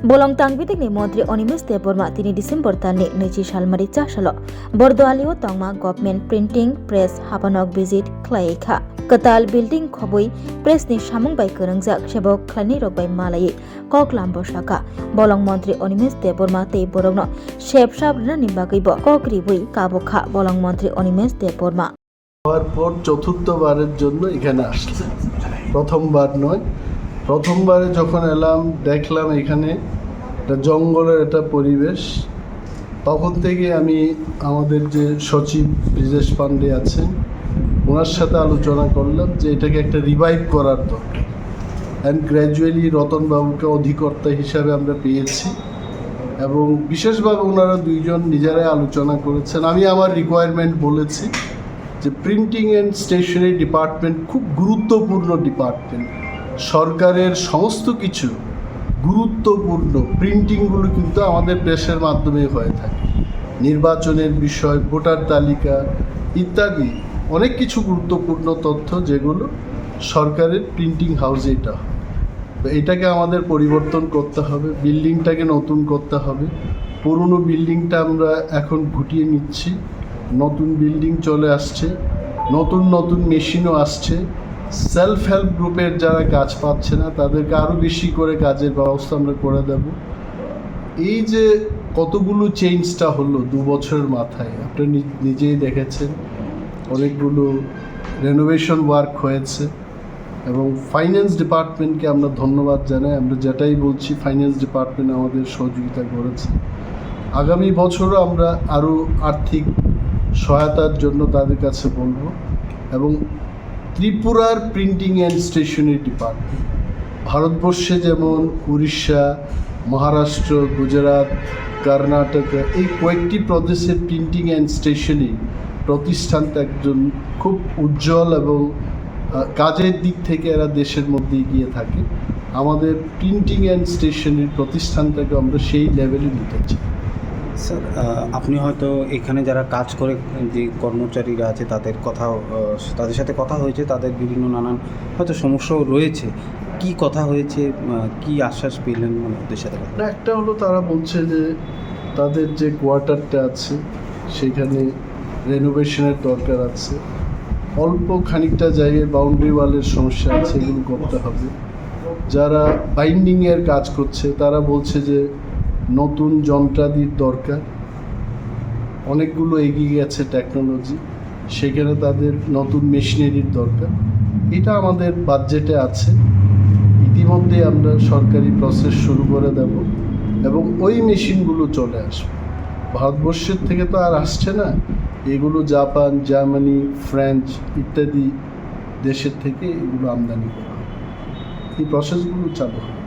Bolong tangbitik ni Mantri Onimes Deborma 3 Disember tani 2 salmari chasalo Bordoalio tangma government printing press habanok visit klaika Katal building khoboi press ni samung bai kerangjak sebok khlani rok bai malai koklam bosaka Bolong Mantri Onimes Deborma tei borokno sebsabna ni bagui bo kokribui kabokha Bolong Mantri Onimes Deborma হওয়ার পর চতুর্থবারের জন্য এখানে আসলাম। প্রথমবার নয়, প্রথমবারে যখন এলাম দেখলাম এখানে একটা জঙ্গলের একটা পরিবেশ। তখন থেকে আমি আমাদের যে সচিব ব্রিজেশ পান্ডে আছেন ওনার সাথে আলোচনা করলাম যে এটাকে একটা রিভাইভ করার দরকার। অ্যান্ড গ্র্যাজুয়ালি রতনবাবুকে অধিকর্তা হিসাবে আমরা পেয়েছি এবং বিশেষভাবে ওনারা দুইজন নিজেরাই আলোচনা করেছেন। আমি আমার রিকোয়ারমেন্ট বলেছি যে প্রিন্টিং অ্যান্ড স্টেশনারি ডিপার্টমেন্ট খুব গুরুত্বপূর্ণ ডিপার্টমেন্ট। সরকারের সমস্ত কিছু গুরুত্বপূর্ণ প্রিন্টিংগুলো কিন্তু আমাদের প্রেসের মাধ্যমে হয়ে থাকে। নির্বাচনের বিষয়, ভোটার তালিকা ইত্যাদি অনেক কিছু গুরুত্বপূর্ণ তথ্য যেগুলো সরকারের প্রিন্টিং হাউসে এটা হয়। তো এটাকে আমাদের পরিবর্তন করতে হবে, বিল্ডিংটাকে নতুন করতে হবে। পুরনো বিল্ডিংটা আমরা এখন গুটিয়ে নিচ্ছি, নতুন বিল্ডিং চলে আসছে, নতুন নতুন মেশিনও আসছে। সেলফ হেল্প গ্রুপের যারা কাজ পাচ্ছে না তাদেরকে আরও বেশি করে কাজের ব্যবস্থা আমরা করে দেব। এই যে কতগুলো চেঞ্জটা হলো 2 বছরের মাথায়, আপনি নিজেই দেখেছেন অনেকগুলো রেনোভেশন ওয়ার্ক হয়েছে এবং ফাইন্যান্স ডিপার্টমেন্টকে আমরা ধন্যবাদ জানাই। আমরা যেটাই বলছি ফাইন্যান্স ডিপার্টমেন্ট আমাদের সহযোগিতা করেছে। আগামী বছরও আমরা আরও আর্থিক সহায়তার জন্য তাদের কাছে বলবো। এবং ত্রিপুরার প্রিন্টিং অ্যান্ড স্টেশনারি ডিপার্টমেন্ট ভারতবর্ষে যেমন উড়িষ্যা, মহারাষ্ট্র, গুজরাট, কর্ণাটক এই কয়েকটি প্রদেশের প্রিন্টিং অ্যান্ড স্টেশনারি প্রতিষ্ঠানটা একজন খুব উজ্জ্বল এবং কাজের দিক থেকে এরা দেশের মধ্যে এগিয়ে থাকে। আমাদের প্রিন্টিং অ্যান্ড স্টেশনারি প্রতিষ্ঠানটাকে আমরা সেই লেভেলে নিতে চাই। স্যার, আপনি হয়তো এখানে যারা কাজ করে যে কর্মচারীরা আছে তাদের সাথে কথা হয়েছে, তাদের বিভিন্ন নানান হয়তো সমস্যাও রয়েছে। কি কথা হয়েছে, কি আশ্বাস পেলেন ওদের সাথে? না, একটা হলো তারা বলছে যে তাদের যে কোয়ার্টারটা আছে সেখানে রেনোভেশনের দরকার আছে, অল্প খানিকটা জায়গায় বাউন্ডারি ওয়ালের সমস্যা আছে, এগুলো করতে হবে। যারা বাইন্ডিংয়ের কাজ করছে তারা বলছে যে নতুন যন্ত্রাদির দরকার, অনেকগুলো এগিয়ে গেছে টেকনোলজি, সেখানে তাদের নতুন মেশিনারির দরকার। এটা আমাদের বাজেটে আছে, ইতিমধ্যে আমরা সরকারি প্রসেস শুরু করে দেব এবং ওই মেশিনগুলো চলে আসবে। ভারতবর্ষের থেকে তো আর আসছে না, এগুলো জাপান, জার্মানি, ফ্রান্স ইত্যাদি দেশের থেকে এগুলো আমদানি করা হবে। এই প্রসেসগুলো চালু হবে।